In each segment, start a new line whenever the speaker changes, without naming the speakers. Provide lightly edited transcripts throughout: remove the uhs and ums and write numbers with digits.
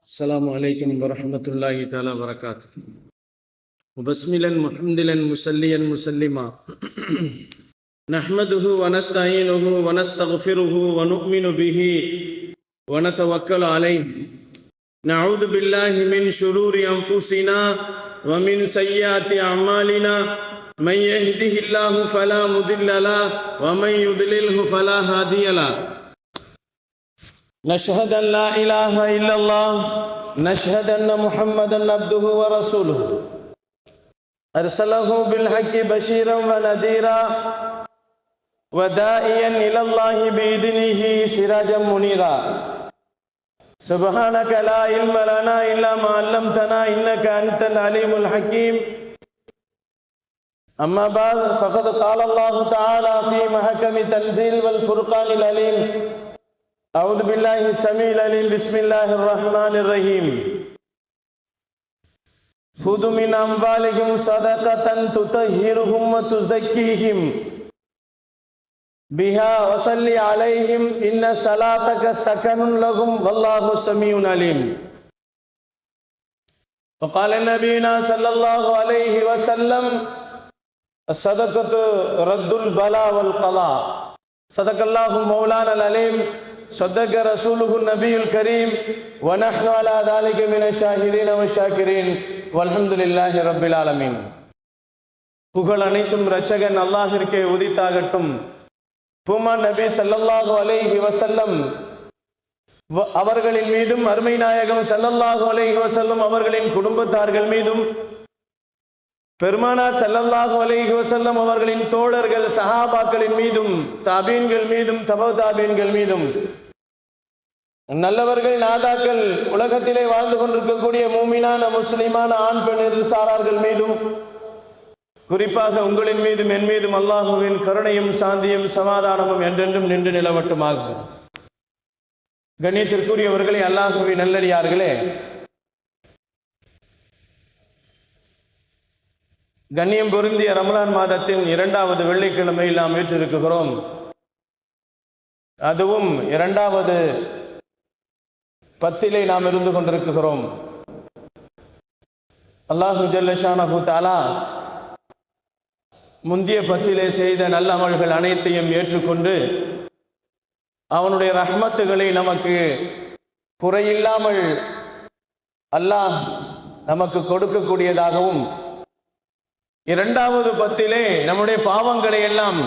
السلام عليكم ورحمة الله تعالى وبركاته. وبسملا محمدلا مسليا مسلما نحمده ونستعينه ونستغفره ونؤمن به ونتوكل عليه. نعوذ بالله من شرور أنفسنا ومن سيئات أعمالنا. من يهده الله فلا مضل له ومن يضلله فلا هادي له. نشهد أن لا إله إلا الله نشهد أن محمدا عبده ورسوله أرسله بالحق بشيرا ونذيرا وداعيا إلى الله بإذنه سراجا منيرا. سبحانك لا علم لنا إلا ما علمتنا إنك أنت العليم الحكيم. أما بعد فقد قال الله تعالى في محكم تنزيل والفرقان العليم. أعوذ بالله السميع العليم. بسم الله الرحمن الرحيم. خذ من أموالهم صدقة تطهرهم وتزكيهم بها وصل عليهم إن صلاتك سكن لهم والله سميع عليم. وقال نبينا صلى الله عليه وسلم الصدقة رد البلاء والقضاء. صدق الله مولانا العليم. صدق رسوله النبي الكريم ونحن على ذلك من الشاهدين والشاكرين والحمد لله رب العالمين. புகழ் அனைத்தும் இரட்சகன் அல்லாஹ்விற்கே உரித்தாகட்டும். பூமான் நபி ஸல்லல்லாஹு அலைஹி வஸல்லம் அவர்களின் மீதும் அருமை நாயகம் ஸல்லல்லாஹு அலைஹி வஸல்லம் அவர்களின் குடும்பத்தார்கள் மீதும் பெருமானார் ஸல்லல்லாஹு அலைஹி வஸல்லம் அவர்களின் தோழர்கள் சஹாபாக்களின் மீதும் தாபீன்கள் மீதும் தபௌ தாபீன்கள் மீதும் நல்லவர்கள் நாதாக்கள் உலகத்திலே வாழ்ந்து கொண்டிருக்கக்கூடிய மூமினான முஸ்லிமான ஆண் பெண் சாரார்கள் மீதும் குறிப்பாக உங்களின் மீதும் என் மீதும் அல்லாஹுவின் கருணையும் சாந்தியும் சமாதானமும் என்றென்றும் நின்று நிலவட்டுமாக. கண்ணியத்திற்குரியவர்களே, அல்லாஹுவின் நல்லடியார்களே, கண்ணியம் பொருந்திய ரமலான் மாதத்தின் 2வது வெள்ளிக்கிழமையில் நாம் ஏற்றிருக்கிறோம். அதுவும் 2வது பத்திலே நாம் இருந்து கொண்டிருக்கிறோம். அல்லாஹு ஜல்ல ஷானஹு தஆலா முந்திய பத்திலே செய்த நல்ல அமல்கள் அனைத்தையும் ஏற்றுக்கொண்டு அவனுடைய ரஹ்மத்துகளை நமக்கு குறையில்லாமல் அல்லாஹ் நமக்கு கொடுக்கக்கூடியதாகவும் 2வது பத்திலே நம்முடைய பாவங்களை எல்லாம்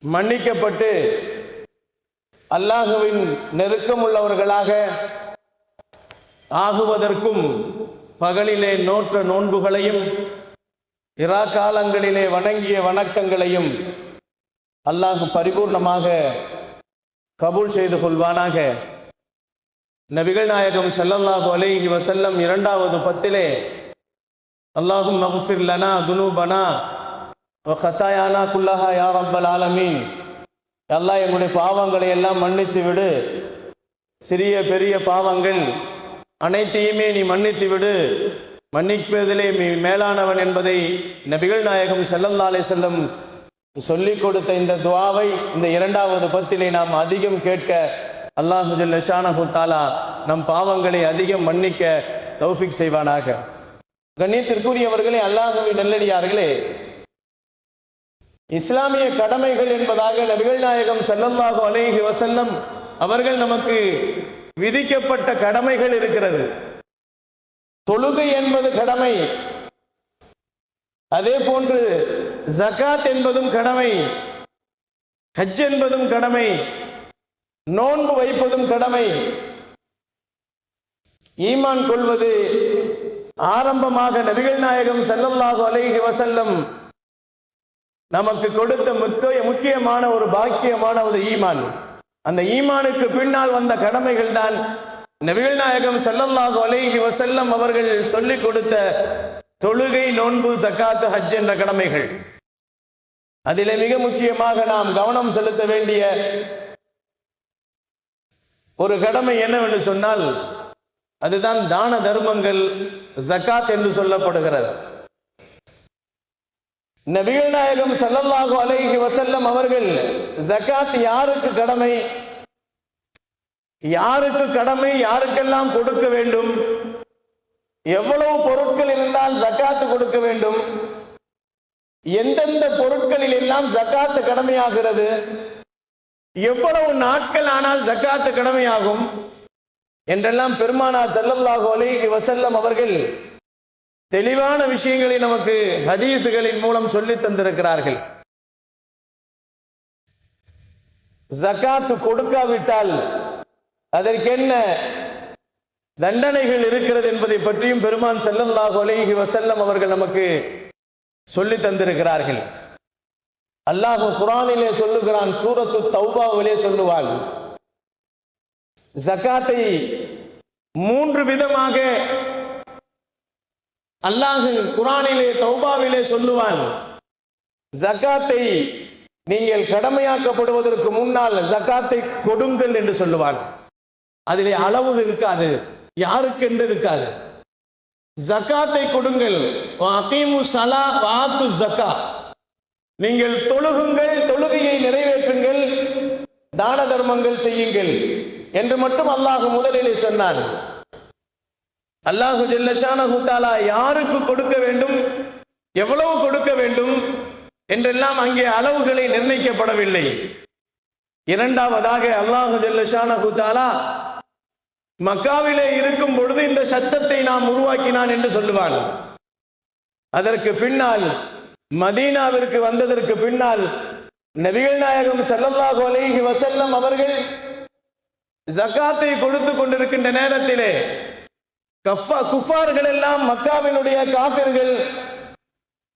மன்னிக்கப்பட்டு அல்லாஹுவின் நெருக்கம் உள்ளவர்களாக ஆகுவதற்கும் பகலிலே நோற்ற நோன்புகளையும் இரா காலங்களிலே வணங்கிய வணக்கங்களையும் அல்லாஹ் பரிபூர்ணமாக கபூல் செய்து கொள்வானாக. நபிகள் நாயகம் ஸல்லல்லாஹு அலைஹி வஸல்லம் 2வது பத்திலே அல்லாஹும் மக்ஃபிர் லனா துனூபனா வ கதாயானா குல்லஹா யா ரப்பல் ஆலமீன். அல்லாஹ் எங்களுடைய பாவங்களை எல்லாம் மன்னித்து விடு, சிறிய பெரிய பாவங்கள் அனைத்தையுமே நீ மன்னித்து விடு, மன்னிப்பதிலே மேலானவன் என்பதை நபிகள் நாயகம் ஸல்லல்லாஹு அலைஹி வஸல்லம் சொல்லிக் கொடுத்த இந்த துஆவை இந்த 2வது பத்திலே நாம் அதிகம் கேட்க அல்லாஹு ஜல்ல ஷானஹு தஆலா நம் பாவங்களை அதிகம் மன்னிக்க தௌஃபீக் செய்வானாக. கண்ணியத்திற்குரியவர்களே, அல்லாஹ்வின் நல்லடியார்களே, இஸ்லாமிய கடமைகள் என்பதாக நபிகள் நாயகம் ஸல்லல்லாஹு அலைஹி வஸல்லம் அவர்கள் நமக்கு விதிக்கப்பட்ட கடமைகள் இருக்கிறது. தொழுகை என்பது கடமை, அதே போன்று ஜகாத் என்பதும் கடமை, ஹஜ் என்பதும் கடமை, நோன்பு வைப்பதும் கடமை. ஈமான் கொள்வது ஆரம்பமாக நபிகள் நாயகம் ஸல்லல்லாஹு அலைஹி வஸல்லம் நமக்கு கொடுத்த முக்கியமான ஒரு பாக்கியமான ஒரு ஈமான். அந்த ஈமானுக்கு பின்னால் வந்த கடமைகள் தான் நபிகள் நாயகம் ஸல்லல்லாஹு அலைஹி வஸல்லம் அவர்கள் சொல்லிக் கொடுத்த தொழுகை, நோன்பு, ஜகாத், ஹஜ் என்ற கடமைகள். அதிலே மிக முக்கியமாக நாம் கவனம் செலுத்த வேண்டிய ஒரு கடமை என்னவென்று சொன்னால் அதுதான் தான தர்மங்கள், ஜகாத் என்று சொல்லப்படுகிறது. நபிகள் நாயகம் ஸல்லல்லாஹு அலைஹி வஸல்லம் அவர்கள் ஜகாத் யாருக்கு கடமை, யாருக்கு கடமை, யாருக்கெல்லாம் கொடுக்க வேண்டும், எவ்வளவு பொருட்கள் இருந்தால் ஜக்காத்து கொடுக்க வேண்டும், எந்தெந்த பொருட்களில் எல்லாம் ஜக்காத்து கடமையாகிறது, எவ்வளவு நாட்கள் ஆனால் ஜக்காத்து கடமையாகும் என்றெல்லாம் பெருமானார் ஸல்லல்லாஹு அலைஹி வஸல்லம் அவர்கள் தெளிவான விஷயங்களை நமக்கு ஹதீசுகளின் மூலம் சொல்லி தந்திருக்கிறார்கள். ஜக்காத்து கொடுக்காவிட்டால் அதற்கென்ன தண்டனைகள் இருக்கிறது என்பதை பற்றியும் பெருமான் ஸல்லல்லாஹு அலைஹி வஸல்லம் அவர்கள் நமக்கு சொல்லி தந்திருக்கிறார்கள். அல்லாஹ் குர்ஆனிலே சொல்லுகிறான், சூரத்து தௌபாவிலே சொல்லுவான், ஜக்காத்தை 3 விதமாக அல்லாஹ் குர்ஆனிலே தௌபாவிலே சொல்லுவான். ஜக்காத்தை நீங்கள் கடமையாக்கப்படுவதற்கு முன்னால் ஜக்காத்தை கொடுங்கள் என்று சொல்லுவான். அதிலே அளவு இருக்காது, யாருக்கு என்று இருக்காது. ஜக்காத்தை கொடுங்கள், நீங்கள் தொழுகுங்கள், தொழுகையை நிறைவேற்றுங்கள், தான தர்மங்கள் செய்யுங்கள் என்று மட்டும் அல்லாஹ் முதலிலே சொன்னான். அல்லாஹு ஜல்ல ஷானஹு தஆலா யாருக்கு கொடுக்க வேண்டும், எவ்வளவு கொடுக்க வேண்டும் என்றெல்லாம் அங்கே அளவுகளை நிர்ணயிக்கப்படவில்லை. இரண்டாவதாக அல்லாஹு ஜல்ல ஷானஹு தஆலா மக்காவிலே இருக்கும் பொழுது இந்த சட்டத்தை நாம் உருவாக்கினான் என்று சொல்லுவான். அதற்கு பின்னால் மதீனாவிற்கு வந்ததற்கு பின்னால் நபிகள் நாயகம் ஸல்லல்லாஹு அலைஹி வஸல்லம் அவர்கள் ஜக்காத்தை கொடுத்து கொண்டிருக்கின்ற நேரத்திலே குஃபார்கள் எல்லாம், மக்காவினுடைய காஃபிர்கள்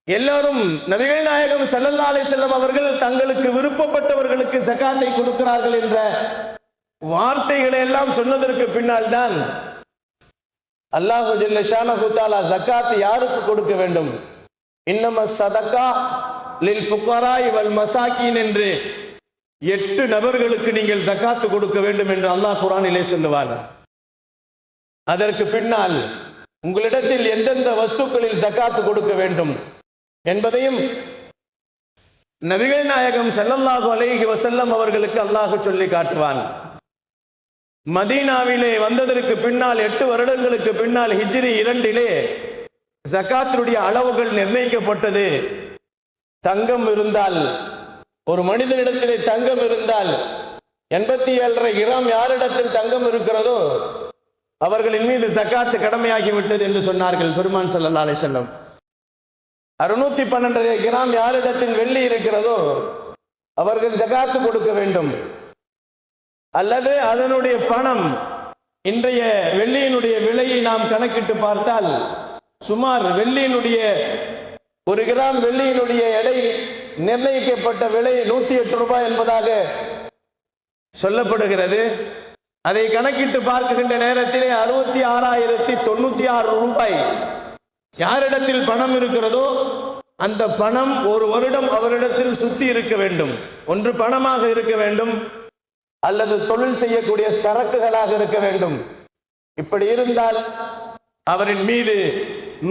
எல்லாரும் நபிகள் நாயகம் ஸல்லல்லாஹு அலைஹி வஸல்லம் அவர்கள் தங்களுக்கு விருப்பப்பட்டவர்களுக்கு ஜக்காத்தை கொடுக்கிறார்கள் என்ற வார்த்தைகளை எல்லாம் சொன்னதற்கு பின்னால் தான் அல்லாஹு ஜல்ல ஷானஹு தஆலா ஜக்காத் யாருக்கு கொடுக்க வேண்டும், இன்னம ஸதகா லில் ஃபுகராஇ வல் மசாகீன் என்று 8 நபர்களுக்கு நீங்கள் ஜக்காத்து கொடுக்க வேண்டும் என்று அல்லாஹ் குர்ஆனிலே சொல்லுவார். அதற்கு பின்னால் உங்களிடத்தில் எந்தெந்த வஸ்துக்களில் ஜக்காத்து கொடுக்க வேண்டும் என்பதையும் நபிகள் நாயகம் ஸல்லல்லாஹு அலைஹி வஸல்லம் அவர்களுக்கு அல்லாஹ் சொல்லி காட்டுவான். மதீனாவிலே வந்ததற்கு பின்னால் 8 வருடங்களுக்கு பின்னால் ஹிஜ்ரி 2 ஜக்காத்துடைய அளவுகள் நிர்ணயிக்கப்பட்டது. தங்கம் இருந்தால், ஒரு மனிதனிடத்திலே தங்கம் இருந்தால் 87.5 கிராம் யாரிடத்தில் தங்கம் இருக்கிறதோ அவர்களின் மீது ஜக்காத்து கடமையாகிவிட்டது என்று சொன்னார்கள் பெருமான் ஸல்லல்லாஹு அலைஹி வஸல்லம். 612.5 கிராம் யாரிடத்தில் வெள்ளி இருக்கிறதோ அவர்கள் ஜக்காத்து கொடுக்க வேண்டும். அல்லது அதனுடைய பணம், இன்றைய வெள்ளியினுடைய விலையை நாம் கணக்கிட்டு பார்த்தால் சுமார் வெள்ளியினுடைய 1 கிராம் வெள்ளியினுடைய எடை நிர்ணயிக்கப்பட்ட விலை 108 ரூபாய் என்பதாக சொல்லப்படுகிறது. அதை கணக்கிட்டு பார்க்கின்ற நேரத்திலே 66,096 ரூபாய் யாரிடத்தில் பணம் இருக்கிறதோ அந்த பணம் ஒரு வருடம் அவரிடத்தில் சுத்தி இருக்க வேண்டும். ஒன்று பணமாக இருக்க வேண்டும், அல்லது தொழில் செய்யக்கூடிய சரக்குகளாக இருக்க வேண்டும். இப்படி இருந்தால் அவரின் மீது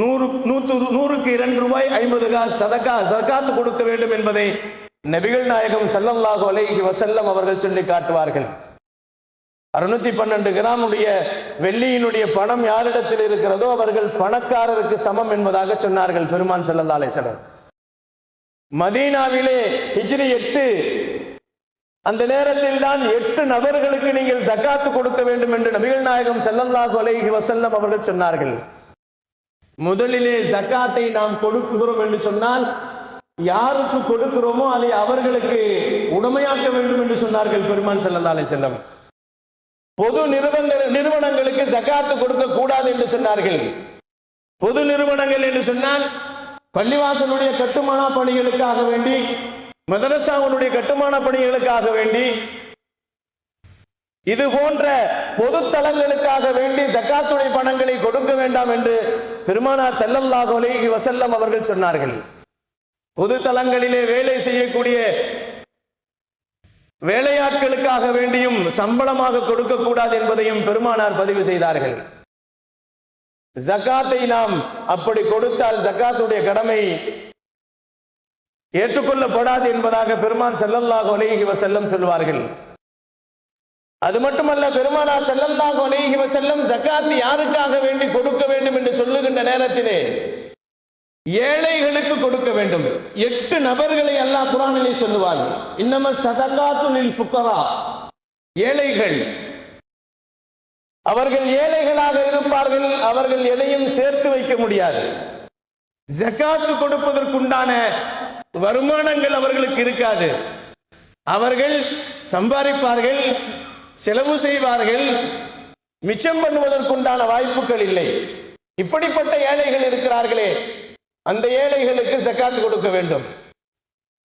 100க்கு 2 ரூபாய் 50 காசு ஜக்காத்து கொடுக்க வேண்டும் என்பதை நபிகள் நாயகம் ஸல்லல்லாஹு அலைஹி வஸல்லம் அவர்கள் சொல்லி காட்டுவார்கள். 612 கிராம் உடைய வெள்ளியினுடைய பணம் யாரிடத்தில் இருக்கிறதோ அவர்கள் பணக்காரருக்கு சமம் என்பதாக சொன்னார்கள் பெருமான் ஸல்லல்லாஹு அலைஹி வஸல்லம். மதீனாவிலே ஹிஜ்ரி 8 அந்த நேரத்தில் தான் 8 நபர்களுக்கு நீங்கள் ஜக்காத்து கொடுக்க வேண்டும் என்று நபிகள் நாயகம் ஸல்லல்லாஹு அலைஹி வஸல்லம் அவர்கள் சொன்னார்கள். முதலிலே ஜக்காத்தை நாம் கொடுக்கிறோம் என்று சொன்னால் யாருக்கு கொடுக்கிறோமோ அதை அவர்களுக்கு உடமையாக்க வேண்டும் என்று சொன்னார்கள் பெருமான் ஸல்லல்லாஹு அலைஹி வஸல்லம். பொது நிறுவனங்களுக்கு ஜக்காத்து கொடுக்க கூடாது என்று சொன்னார்கள். பொது நிறுவனங்கள் என்று சொன்னால் பள்ளிவாசலுடைய கட்டுமான பணிகளுக்காக வேண்டி, மதரசாவுடைய கட்டுமான பணிகளுக்காக வேண்டி, இது போன்ற பொது தலங்களுக்காக வேண்டி ஜக்காத்துடைய பணங்களை கொடுக்க வேண்டாம் என்று பெருமானார் ஸல்லல்லாஹு அலைஹி வஸல்லம் அவர்கள் சொன்னார்கள். பொது தலங்களிலே வேலை செய்யக்கூடிய வேலையாட்களுக்காக வேண்டியும் சம்பளமாக கொடுக்க கூடாது என்பதையும் பெருமானார் பதிவு செய்தார்கள். ஜக்காத்தை நாம் அப்படி கொடுத்தால் ஜக்காத்துடைய கடமை ஏற்றுக்கொள்ளப்படாது என்பதாக பெருமான் ஸல்லல்லாஹு அலைஹி வஸல்லம் சொல்வார்கள். அது மட்டுமல்ல, பெருமானார் ஸல்லல்லாஹு அலைஹி வஸல்லம் ஜகாத் யாருக்காக வேண்டி கொடுக்க வேண்டும் என்று சொல்லுகின்ற நேரத்திலே ஏழைகளுக்கு கொடுக்க வேண்டும். 8 நபர்களை அல்லாஹ் குர்ஆனிலே சொல்லுவார். இன்னம ஸதகாத்து லில் ஃபுகரா, ஏழைகள். அவர்கள் ஏழைகளாக இருப்பார்கள், அவர்கள் எதையும் சேர்த்து வைக்க முடியாது. ஜகாத்து கொடுப்பதற்குண்டான வருமானங்கள் அவர்களுக்கு இருக்காது. அவர்கள் சம்பாதிப்பார்கள், செலவு செய்வார்கள், மிச்சம் பண்ணுவதற்குண்டான வாய்ப்புகள் இல்லை. இப்படிப்பட்ட ஏழைகள் இருக்கிறார்களே, அந்த ஏழைகளுக்கு ஜகாத் கொடுக்க வேண்டும்.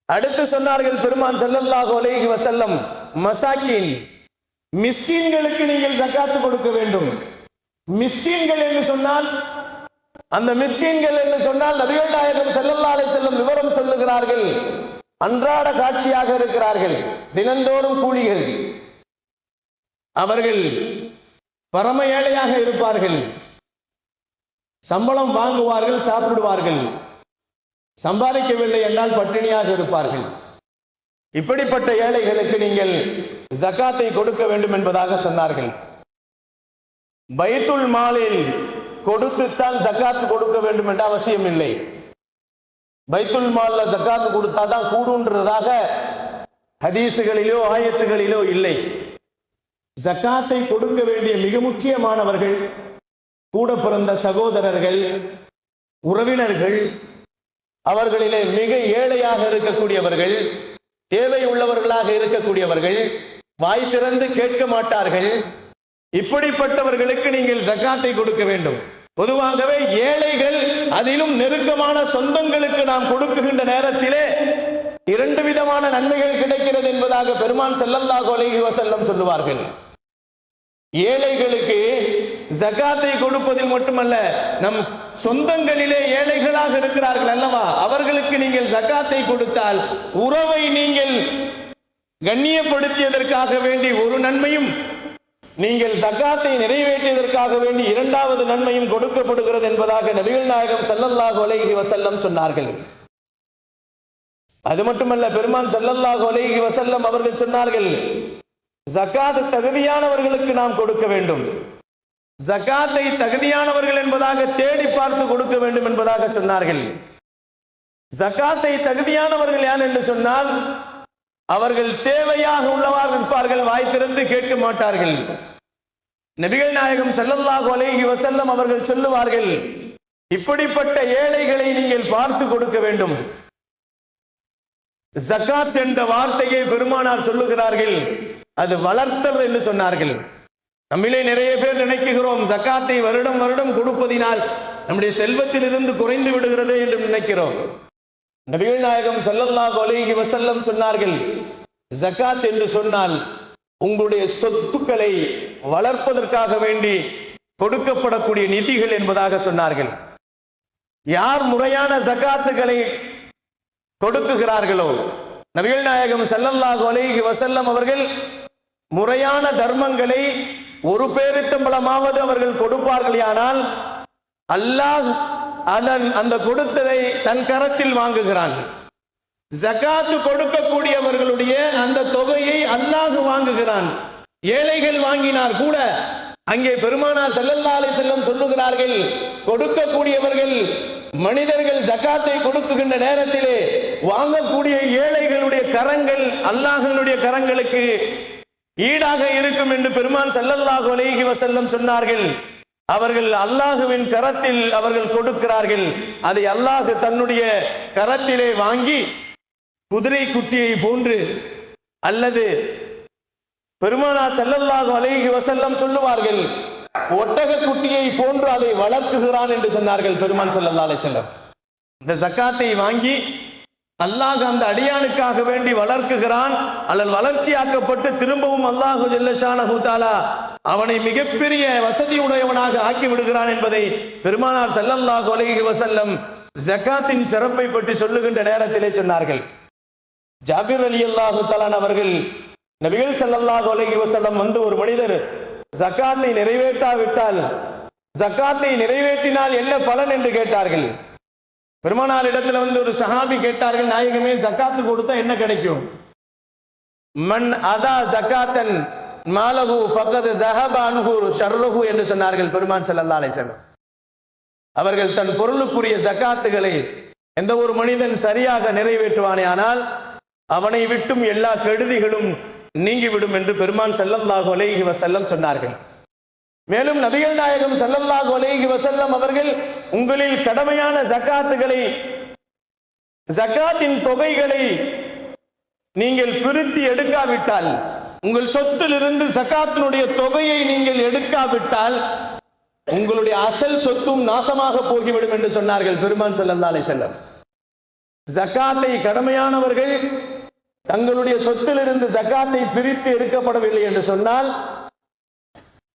அடுத்து சொன்னார்கள் பெருமான் ஸல்லல்லாஹு அலைஹி வஸல்லம், மசாக்கின், மிஸ்கீன்களுக்கு நீங்கள் ஜகாத் கொடுக்க வேண்டும். மிஸ்கீன்கள் என்று சொன்னால், அந்த மிஸ்கீன்கள் என்று சொன்னால் நபிகள் நாயகம் ஸல்லல்லாஹு அலைஹி வஸல்லம் விவரம் சொல்லுகிறார்கள். அன்றாட காட்சியாக இருக்கிறார்கள், தினந்தோறும் கூலிகள். அவர்கள் பரம ஏழையாக இருப்பார்கள், சம்பளம் வாங்குவார்கள், சாப்பிடுவார்கள், சம்பாதிக்கவில்லை என்றால் பட்டினியாக இருப்பார்கள். இப்படிப்பட்ட ஏழைகளுக்கு நீங்கள் ஜகாத்தை கொடுக்க வேண்டும் என்பதாக சொன்னார்கள். பைத்துல் மாலில் கொடுத்துத்தான் ஜகாத் கொடுக்க வேண்டும் என்ற அவசியம் இல்லை. பைத்துல் மால்ல ஜகாத் கொடுத்தாதான் கூடுன்றதாக ஹதீசுகளிலோ ஆயத்துகளிலோ இல்லை. ஜகாத்தை கொடுக்க வேண்டிய மிக முக்கியமானவர்கள் கூட பிறந்த சகோதரர்கள், உறவினர்கள், அவர்களிலே மிக ஏழையாக இருக்கக்கூடியவர்கள், தேவை உள்ளவர்களாக இருக்கக்கூடியவர்கள், வாய் திறந்து கேட்க மாட்டார்கள். இப்படிப்பட்டவர்களுக்கு நீங்கள் ஜகாத்தை கொடுக்க வேண்டும். பொதுவாகவே ஏழைகள், அதிலும் நெருக்கமான சொந்தங்களுக்கு நாம் கொடுக்குகின்ற நேரத்திலே 2 விதமான நன்மைகள் கிடைக்கிறது என்பதாக பெருமான் ஸல்லல்லாஹு அலைஹி வஸல்லம் சொல்லுவார்கள். ஏழைகளுக்கு ஜகாத்தை கொடுப்பதில் மட்டுமல்ல, நம் சொந்தங்களிலே ஏழைகளாக இருக்கிறார்கள் அல்லவா, அவர்களுக்கு நீங்கள் ஜகாத்தை கொடுத்தால் உறவை நீங்கள் கண்ணியப்படுத்தியதற்காக வேண்டி ஒரு நன்மையும், நீங்கள் ஜகாத்தை நிறைவேற்றியதற்காக வேண்டி 2வது நன்மையும் கொடுக்கப்படுகிறது என்பதாக நபிகள் நாயகம் ஸல்லல்லாஹு அலைஹி வஸல்லம் சொன்னார்கள். அது மட்டுமல்ல, பெருமான் ஸல்லல்லாஹு அலைஹி வஸல்லம் அவர்கள் சொன்னார்கள், ஜகாத் தகுதியானவர்களுக்கு நாம் கொடுக்க வேண்டும். ஜகாத்தை தகுதியானவர்கள் என்பதாக தேடி பார்த்து கொடுக்க வேண்டும் என்பதாக சொன்னார்கள். ஜகாத்தை தகுதியானவர்கள் யார் என்று சொன்னால், அவர்கள் தேவையாக உள்ளவாறு இருப்பார்கள், வாய் திறந்து கேட்க மாட்டார்கள். நபிகள் நாயகம் ஸல்லல்லாஹு அலைஹி வஸல்லம் அவர்கள் சொல்லுவார்கள், இப்படிப்பட்ட ஏழைகளை நீங்கள் பார்த்து கொடுக்க வேண்டும். ஜகாத் என்ற வார்த்தையை பெருமானார் சொல்லுகிறார்கள், அது வளர்த்தல் என்று சொன்னார்கள். நம்மிலே நிறைய பேர் நினைக்கிறோம், ஜகாத்தை வருடம் வருடம் கொடுப்பதினால் நம்முடைய செல்வத்தில் இருந்து குறைந்து விடுகிறது என்று நினைக்கிறோம். நபிகள் நாயகம் ஸல்லல்லாஹு அலைஹி வஸல்லம் சொன்னார்கள், ஜகாத் என்று சொன்னால் உங்களுடைய சொத்துக்களை வளர்ப்பதற்காக வேண்டி கொடுக்கப்படக்கூடிய நிதிகள் என்பதாக சொன்னார்கள். யார் முறையான ஜகாத்துகளை கொடுக்குகிறார்களோ, நபிகள் நாயகம் ஸல்லல்லாஹு அலைஹி வஸல்லம் அவர்கள் முறையான தர்மங்களை ஒரு பேரித்தம்பளமாவது அவர்கள் கொடுப்பார்களானால் அல்லாஹ் அந்த கொடுத்ததை தன் கரத்தில் வாங்குகிறான். ஜகாத்து கொடுக்கக்கூடியவர்களுடைய அந்த தொகையை அல்லாஹ் வாங்குகிறான். ஏழைகள் வாங்கினார் கூட அங்கே பெருமானார் ஸல்லல்லாஹு அலைஹி வஸல்லம் சொல்லுகிறார்கள், கொடுக்கக்கூடியவர்கள் மனிதர்கள் ஜகாத்தை கொடுக்குகின்ற நேரத்திலே வாங்கக்கூடிய ஏழைகளுடைய கரங்கள் அல்லாஹ்வினுடைய கரங்களுக்கு ஈடாக இருக்கும் என்று பெருமான் ஸல்லல்லாஹு அலைஹி வஸல்லம் சொன்னார்கள். அவர்கள் அல்லாஹுவின் கரத்தில் அவர்கள் கொடுக்கிறார்கள். அதை அல்லாஹ் தன்னுடைய கரத்திலே வாங்கி குதிரை குட்டியை போன்று, அல்லது பெருமானார் ஸல்லல்லாஹு அலைஹி வஸல்லம் சொல்லுவார்கள், ஒட்டக குட்டியை போன்று அதை வளர்க்குகிறான் என்று சொன்னார்கள் பெருமான் ஸல்லல்லாஹு அலைஹி வஸல்லம். இந்த ஜகாத்தை வாங்கி அல்லாஹ் அந்த அடியானுக்காக வேண்டி வளர்க்குகிறான், அல்லது வளர்ச்சியாக்கப்பட்டு திரும்பவும் அல்லாஹு ஜல்ல ஷானஹு தஆலா அவனை மிகப்பெரிய வசதி உடையவனாக ஆக்கி விடுகிறான் என்பதை பெருமானார் ஸல்லல்லாஹு அலைஹி வஸல்லம் ஜகாத்தின் சிறப்பை பற்றி சொல்லுகின்ற நேரத்திலே சொன்னார்கள். ஜாபிர் ரலியல்லாஹு தஆலா அவர்கள், நபிகள் ஸல்லல்லாஹு அலைஹி வஸல்லம் வந்து ஒரு மனிதர் ஜகாத்தை நிறைவேற்றாவிட்டால், ஜகாத்தை நிறைவேற்றினால் என்ன பலன் என்று கேட்டார்கள். பெருமானார் இடத்துல வந்து ஒரு சஹாபி கேட்டார்கள், நாயகமே ஜகாத்து கொடுத்தா என்ன கிடைக்கும்? மன் அதா ஜகாத்தன் மாலஹு ஃபகத் ذهب عنه ஷர்ருஹு என்று சொன்னார்கள் பெருமான் ஸல்லல்லாஹு அலைஹி வஸல்லம். அவர்கள் தன் பொருளுக்குரிய ஜகாத்துகளை எந்த ஒரு மனிதன் சரியாக நிறைவேற்றுவானே ஆனால் அவனை விட்டும் எல்லா கெடுதிகளும் நீங்கிவிடும் என்று பெருமான் ஸல்லல்லாஹு அலைஹி வஸல்லம் சொன்னார்கள். மேலும் நபிகள் நாயகம் ஸல்லல்லாஹு அலைஹி வஸல்லம் அவர்கள் உங்களில் கடமையான ஜகாத்துகளை, ஜகாத்தின் தொகைகளை நீங்கள் பிரித்து எடுக்காவிட்டால், உங்கள் சொத்திலிருந்து ஜகாத்தினுடைய தொகையை நீங்கள் எடுக்காவிட்டால் உங்களுடைய அசல் சொத்தும் நாசமாக போகிவிடும் என்று சொன்னார்கள் பெருமான் ஸல்லல்லாஹு அலைஹி வஸல்லம். ஜகாத்தை கடமையானவர்கள் தங்களுடைய சொத்திலிருந்து ஜகாத்தை பிரித்து எடுக்கப்படவில்லை என்று சொன்னால்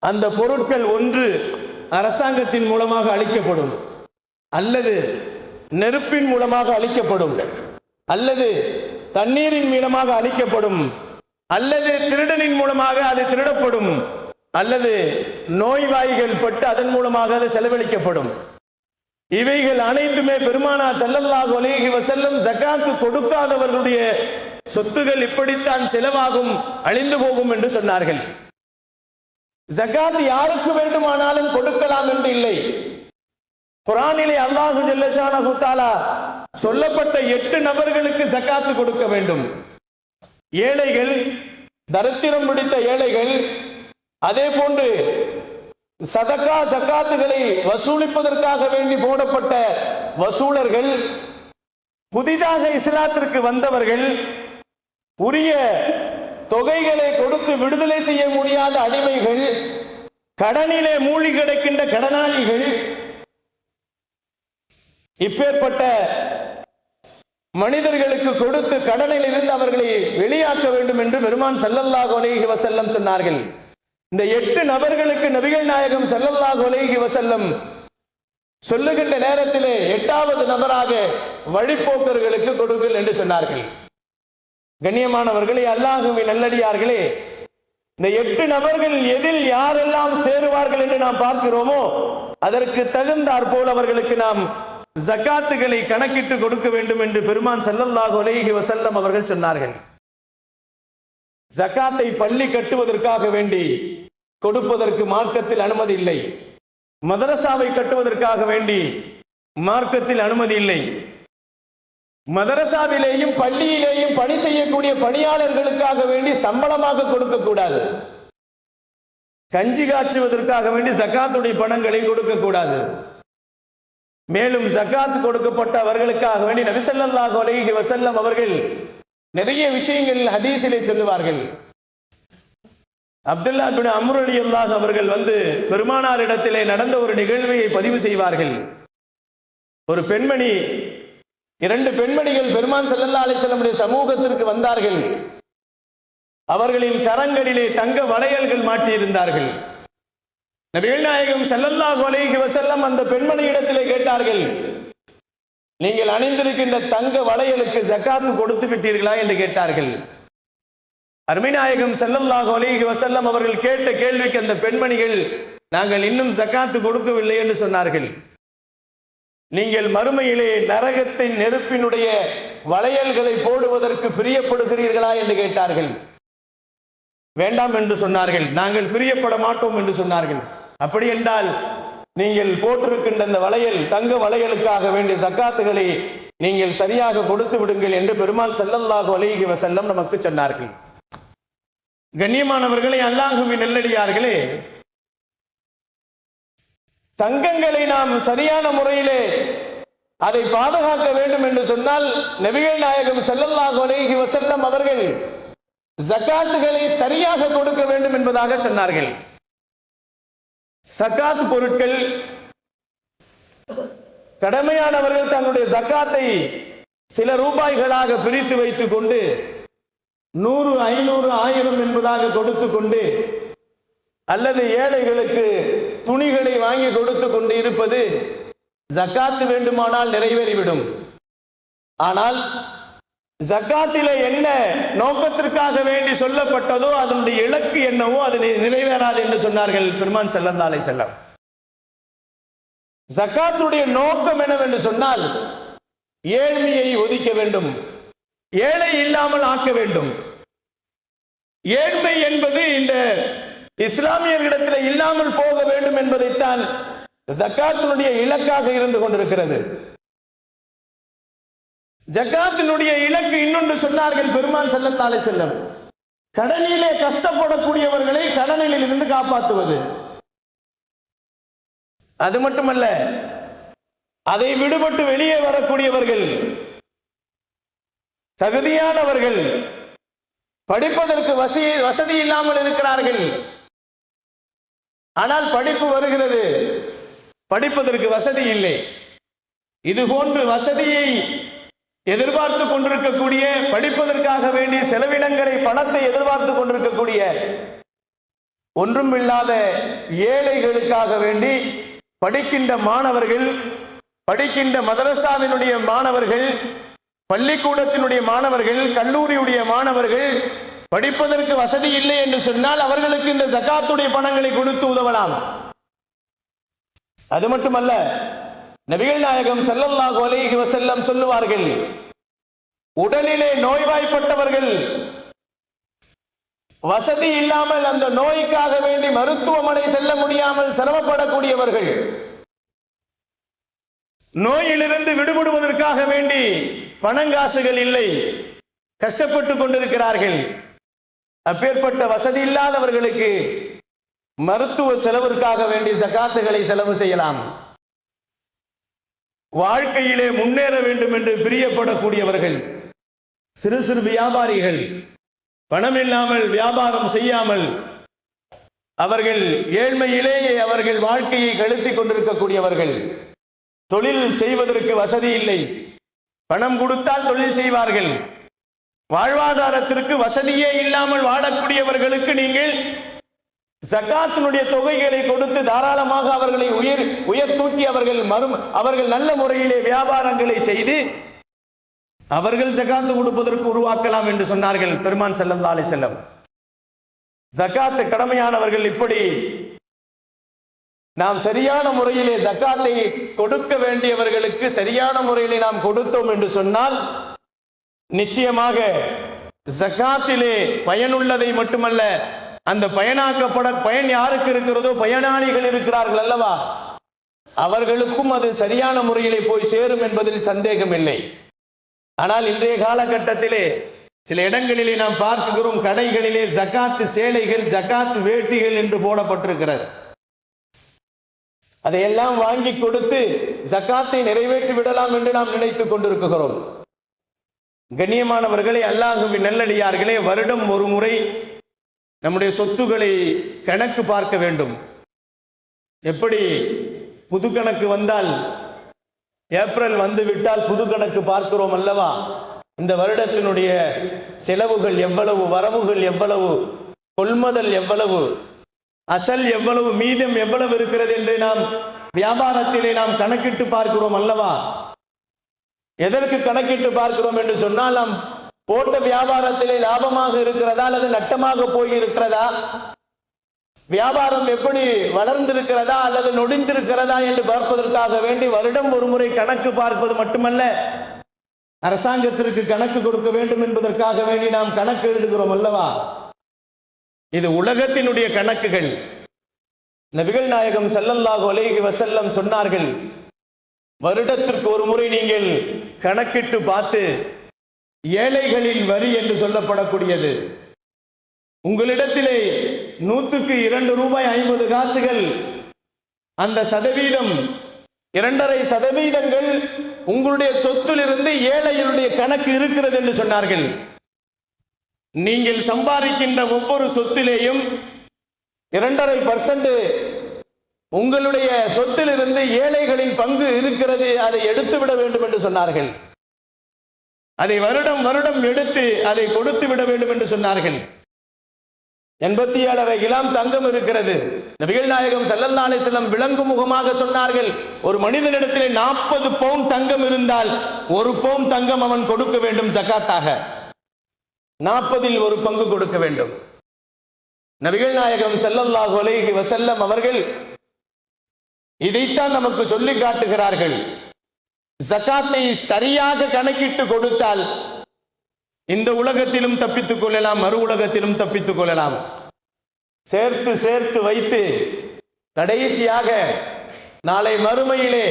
அந்த பொருட்கள் ஒன்று அரசாங்கத்தின் மூலமாக அளிக்கப்படும், அல்லது நெருப்பின் மூலமாக அளிக்கப்படும், அல்லது தண்ணீரின் மூலமாக அளிக்கப்படும், அல்லது திருடனின் மூலமாக அது திருடப்படும், அல்லது நோய்வாய்கள் பட்டு அதன் மூலமாக அது செலவழிக்கப்படும். இவைகள் அனைத்துமே பெருமானார் ஸல்லல்லாஹு அலைஹி வஸல்லம் ஜகாத்து கொடுக்காதவர்களுடைய சொத்துகள் இப்படித்தான் செலவாகும், அழிந்து போகும் என்று சொன்னார்கள். ஜகாத் யாருக்கு வேண்டுமானாலும் கொடுக்கலாம் என்று இல்லை. குர்ஆனிலே அல்லாஹ் ஜல்ல ஷானஹு தஆலா சொல்லப்பட்ட 8 நபர்களுக்கு ஜகாத்து கொடுக்க வேண்டும். ஏழைகள், தரித்திரம் பிடித்த ஏழைகள், அதே போன்று சதகா ஜகாத்துகளை வசூலிப்பதற்காக வேண்டி போடப்பட்ட வசூலர்கள், புதிதாக இஸ்லாத்திற்கு வந்தவர்கள், உரிய தொகைகளை கொடுத்து விடுதலை செய்ய முடியாத அடிமைகள், கடனிலே மூழ்கி கிடக்கின்ற கடனாளிகள், இப்பேற்பட்ட மனிதர்களுக்கு கொடுத்து கடனில் இருந்து அவர்களை வெளியாக்க வேண்டும் என்று பெருமான் ஸல்லல்லாஹு அலைஹி வஸல்லம் சொன்னார்கள். இந்த 8 நபர்களுக்கு நபிகள் நாயகம் ஸல்லல்லாஹு அலைஹி வஸல்லம் சொல்லுகின்ற நேரத்திலே 8வது நபராக வழிப்போக்கர்களுக்கு கொடுங்கள் என்று சொன்னார்கள். கண்ணியமானவர்களே, அல்லாஹ்வின் நல்லடியார்களே, இந்த 8 நபர்கள் எதில் யாரெல்லாம் சேருவார்கள் என்று நாம் பார்க்கிறோமோ அதற்கு தகுந்தாற் போல் அவர்களுக்கு நாம் ஜகாத்துகளை கணக்கிட்டு கொடுக்க வேண்டும் என்று பெருமான் ஸல்லல்லாஹு அலைஹி வஸல்லம் அவர்கள் சொன்னார்கள். ஜகாத்தை பள்ளி கட்டுவதற்காக வேண்டி கொடுப்பதற்கு மார்க்கத்தில் அனுமதி இல்லை. மதரசாவை கட்டுவதற்காக வேண்டி மார்க்கத்தில் அனுமதி இல்லை. மதரசாவிலேயும் பள்ளியிலேயும் பணி செய்யக்கூடிய பணியாளர்களுக்காக வேண்டி சம்பளமாக கொடுக்க கூடாது. கஞ்சி காய்ச்சுவதற்காக வேண்டி ஜகாத்துடைய பணங்களை கொடுக்க கூடாது. மேலும் ஜகாத் கொடுக்கப்பட்ட அவர்களுக்காக வேண்டி நபி ஸல்லல்லாஹு அலைஹி வஸல்லம் அவர்கள் நிறைய விஷயங்கள் ஹதீஸிலே சொல்லுவார்கள். அப்துல்லா பின் அம்ர் ரலியல்லாஹு அவர்கள் பெருமானார் இடத்திலே நடந்த ஒரு நிகழ்வை பதிவு செய்வார்கள். ஒரு பெண்மணி, 2 பெண்மணிகள் பெருமான் ஸல்லல்லாஹு அலைஹி வஸல்லம் சமூகத்திற்கு வந்தார்கள். அவர்களின் கரங்களிலே தங்க வளையல்கள் மாட்டியிருந்தார்கள். நபிகள் நாயகம் ஸல்லல்லாஹு அலைஹி வஸல்லம் அந்த பெண்மணியிடத்திலே கேட்டார்கள், நீங்கள் அணிந்திருக்கின்ற தங்க வளையலுக்கு ஜகாத் கொடுத்து விட்டீர்களா என்று கேட்டார்கள். அருமை நாயகம் ஸல்லல்லாஹு அலைஹி வஸல்லம் அவர்கள் கேட்ட கேள்விக்கு அந்த பெண்மணிகள், நாங்கள் இன்னும் ஜகாத் கொடுக்கவில்லை என்று சொன்னார்கள். நீங்கள் மறுமையிலே நரகத்தின் நெருப்பினுடைய வளையல்களை போடுவதற்கு பிரியப்படுகிறீர்களா என்று கேட்டார்கள். வேண்டாம் என்று சொன்னார்கள். நாங்கள் பிரியப்பட மாட்டோம் என்று சொன்னார்கள். அப்படி என்றால் நீங்கள் போட்டிருக்கின்ற அந்த வளையல், தங்க வளையலுக்காக வேண்டிய ஜகாத்துகளை நீங்கள் சரியாக கொடுத்து விடுங்கள் என்று பெருமாள் ஸல்லல்லாஹு அலைஹி வஸல்லம் நமக்கு சொன்னார்கள். கண்ணியமானவர்களே, அல்லாஹ்வின் நல்லடியார்களே, தங்கங்களை நாம் சரியான முறையிலே அதை பாதுகாக்க வேண்டும் என்று சொன்னால் நபிகள் நாயகம் ஸல்லல்லாஹு அலைஹி வஸல்லம் அவர்கள் ஜகாத்துகளை சரியாக கொடுக்க வேண்டும் என்பதாக சொன்னார்கள். ஜகாத் பொருட்கள் கடமையானவர்கள் தன்னுடைய ஜகாத்தை சில ரூபாய்களாக பிரித்து வைத்துக் கொண்டு 100, 500, 1000 என்பதாக கொடுத்து கொண்டு, அல்லது ஏழைகளுக்கு துணிகளை வாங்கி கொடுத்து கொண்டு இருப்பது ஜகாத் வேண்டுமானால் நிறைவேறிவிடும். ஆனால் ஜகாத்திலே என்ன நோக்கத்திற்காக வேண்டி சொல்லப்பட்டதோ அதனுடைய இலக்கு என்னவோ அது நிறைவேறாது என்று சொன்னார்கள் பெருமான் ஸல்லல்லாஹு அலைஹி வஸல்லம். ஜகாத்துடைய நோக்கம் என்னவென்று சொன்னால் ஏழ்மையை ஒதுக்க வேண்டும், ஏழை இல்லாமல் ஆக்க வேண்டும். ஏழ்மை என்பது இந்த இஸ்லாமியர்களிடத்தில் இல்லாமல் போக வேண்டும் என்பதைத்தான் ஜகாத்தினுடைய இலக்காக இருந்து கொண்டிருக்கிறது. ஜகாத்தினுடைய இலக்கு இன்னொன்று சொன்னார்கள் பெருமான் ஸல்லல்லாஹு அலைஹி வஸல்லம், கடனிலே கஷ்டப்படக்கூடியவர்களை கடனில் இருந்து காப்பாற்றுவது. அது மட்டுமல்ல, அதை விடுபட்டு வெளியே வரக்கூடியவர்கள், தகுதியானவர்கள், படிப்பதற்கு வசதி இல்லாமல் இருக்கிறார்கள், ஆனால் படிப்பு வருகிறது, படிப்பதற்கு வசதி இல்லை. இது போன்று வசதியை எதிர்பார்த்து கொண்டிருக்கக்கூடிய, படிப்பதற்காக வேண்டிய செலவினங்களை, பணத்தை எதிர்பார்த்து கொண்டிருக்கக்கூடிய ஒன்றும் இல்லாத ஏழைகளுக்காக வேண்டி படிக்கின்ற மாணவர்கள், படிக்கின்ற மதரசாவினுடைய மாணவர்கள், பள்ளிக்கூடத்தினுடைய மாணவர்கள், கல்லூரியுடைய மாணவர்கள் படிப்பதற்கு வசதி இல்லை என்று சொன்னால் அவர்களுக்கு இந்த ஜகாத்துடைய பணங்களை கொடுத்து உதவலாம். அது மட்டுமல்ல, நபிகள் நாயகம் ஸல்லல்லாஹு அலைஹி வஸல்லம் சொல்லுவார்கள், உடலிலே நோய்வாய்ப்பட்டவர்கள், வசதி இல்லாமல் அந்த நோய்க்காக வேண்டி மருத்துவமனை செல்ல முடியாமல் சிரமப்படக்கூடியவர்கள், நோயிலிருந்து விடுபடுவதற்காக வேண்டி பணங்காசுகள் இல்லை, கஷ்டப்பட்டு கொண்டிருக்கிறார்கள். அப்பேற்பட்ட வசதி இல்லாதவர்களுக்கு மருத்துவ செலவிற்காக வேண்டிய ஜகாத்துகளை செலவு செய்யலாம். வாழ்க்கையிலே முன்னேற வேண்டும் என்று பிரியப்படக்கூடியவர்கள், சிறு சிறு வியாபாரிகள், பணம் இல்லாமல் வியாபாரம் செய்யாமல் அவர்கள் ஏழ்மையிலேயே அவர்கள் வாழ்க்கையை கழித்துக் கொண்டிருக்கக்கூடியவர்கள், தொழில் செய்வதற்கு வசதி இல்லை, பணம் கொடுத்தால் தொழில் செய்வார்கள், வாழ்வாதாரத்திற்கு வசதியே இல்லாமல் வாழக்கூடியவர்களுக்கு நீங்கள் ஜகாத்தினுடைய தொகைகளை கொடுத்து தாராளமாக அவர்களை உயர் தூக்கி அவர்கள் நல்ல முறையிலே வியாபாரங்களை செய்து அவர்கள் ஜகாத்து கொடுப்பதற்கு உருவாக்கலாம் என்று சொன்னார்கள் பெருமான் ஸல்லல்லாஹு அலைஹி வஸல்லம். ஜகாத்து கடமையானவர்கள் இப்படி நாம் சரியான முறையிலே ஜகாத்தை கொடுக்க வேண்டியவர்களுக்கு சரியான முறையிலே நாம் கொடுத்தோம் என்று சொன்னால் நிச்சயமாக ஜகாத்திலே பயனுள்ளதை மட்டுமல்ல, அந்த பயன் யாருக்கு இருக்கிறதோ, பயனாளிகள் இருக்கிறார்கள் அல்லவா, அவர்களுக்கும் அது சரியான முறையிலே போய் சேரும் என்பதில் சந்தேகம் இல்லை. ஆனால் இன்றைய காலகட்டத்திலே சில இடங்களிலே நாம் பார்க்கிறோம், கடைகளிலே ஜகாத்து சேலைகள், ஜகாத்து வேட்டிகள் என்று போடப்பட்டிருக்கிறது. அதையெல்லாம் வாங்கி கொடுத்து ஜகாத்தை நிறைவேற்றி விடலாம் என்று நாம் நினைத்துக் கொண்டிருக்கிறோம். கண்ணியமானவர்களே, அல்லாஹ்வின் நல்லடியார்களே, வருடம் ஒரு முறை நம்முடைய சொத்துக்களை கணக்கு பார்க்க வேண்டும். எப்படி புது கணக்கு வந்தால், ஏப்ரல் வந்து விட்டால் புது கணக்கு பார்க்கிறோம் அல்லவா, இந்த வருடத்தினுடைய செலவுகள் எவ்வளவு, வரவுகள் எவ்வளவு, கொள்முதல் எவ்வளவு, அசல் எவ்வளவு, மீதம் எவ்வளவு இருக்கிறது என்று நாம் வியாபாரத்திலே நாம் கணக்கிட்டு பார்க்கிறோம் அல்லவா. எதற்கு கணக்கிட்டு பார்க்கிறோம் என்று சொன்னால், நாம் போட்ட வியாபாரத்திலே லாபமாக இருக்கிறதா அல்லது நட்டமாக போய் இருக்கிறதா, வியாபாரம் எப்படி வளர்ந்திருக்கிறதா அல்லது நொடிந்திருக்கிறதா என்று பார்ப்பதற்காக வேண்டி வருடம் ஒரு முறை கணக்கு பார்ப்பது மட்டுமல்ல, அரசாங்கத்திற்கு கணக்கு கொடுக்க வேண்டும் என்பதற்காக வேண்டி நாம் கணக்கு எழுதுகிறோம் அல்லவா. இது உலகத்தினுடைய கணக்குகள். நபிகள் நாயகம் ஸல்லல்லாஹு அலைஹி வஸல்லம் சொன்னார்கள், வருடத்திற்கு ஒரு முறை நீங்கள் கணக்கிட்டு பார்த்து, ஏழைகளின் வரி என்று சொல்லப்படக்கூடியது, உங்களிடத்திலே 100க்கு 2 ரூபாய் 50 காசுகள், அந்த சதவீதம் 2.5% உங்களுடைய சொத்திலிருந்து ஏழைகளுடைய கணக்கு இருக்கிறது என்று சொன்னார்கள். நீங்கள் சம்பாதிக்கின்ற ஒவ்வொரு சொத்திலேயும் 2.5% உங்களுடைய சொத்திலிருந்து ஏழைகளின் பங்கு இருக்கிறது, அதை எடுத்துவிட வேண்டும் என்று சொன்னார்கள். அதை வருடம் வருடம் எடுத்து அதை கொடுத்து விட வேண்டும் என்று சொன்னார்கள். 87 கிராம் தங்கம் இருக்கிறது. நபிகள் நாயகம் ஸல்லல்லாஹு அலைஹி வஸல்லம் விளங்கு முகமாக சொன்னார்கள், ஒரு மனிதனிடத்திலே 40 பவுன் தங்கம் இருந்தால் 1 பவுன் தங்கம் அவன் கொடுக்க வேண்டும் ஜகாத்தாக, 40இல் 1 பங்கு கொடுக்க வேண்டும். நபிகள் நாயகம் ஸல்லல்லாஹு அலைஹி வஸல்லம் அவர்கள் இதைத்தான் நமக்கு சொல்லி காட்டுகிறார்கள். ஜகாத்தை சரியாக கணக்கிட்டு கொடுத்தால் இந்த உலகத்திலும் தப்பித்துக் கொள்ளலாம், மறு உலகத்திலும் தப்பித்துக் கொள்ளலாம். சேர்த்து சேர்த்து வைத்து கடைசியாக நாளை மறுமையிலே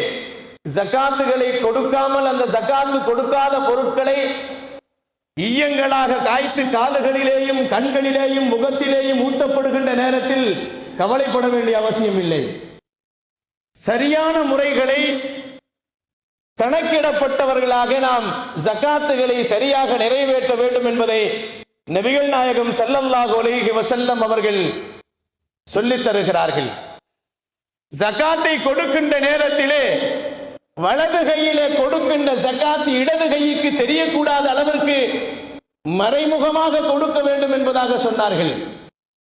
ஜகாத்துகளை கொடுக்காமல் அந்த ஜகாத்து கொடுக்காத பொருட்களை ஈயங்களாக காய்த்து காதுகளிலேயும் கண்களிலேயும் முகத்திலேயும் ஊட்டப்படுகின்ற நேரத்தில் கவலைப்பட வேண்டிய அவசியம் இல்லை. சரியான முறைகளை கணக்கிடப்பட்டவர்களாக நாம் ஜகாத்துகளை சரியாக நிறைவேற்ற வேண்டும் என்பதை நபிகள் நாயகம் ஸல்லல்லாஹு அலைஹி வஸல்லம் அவர்கள் சொல்லித் தருகிறார்கள். ஜகாத்தை கொடுக்கின்ற நேரத்திலே வலது கையிலே கொடுக்கின்ற ஜகாத் இடது கைக்கு தெரியக்கூடாத அளவிற்கு மறைமுகமாக கொடுக்க வேண்டும் என்பதாக சொன்னார்கள்.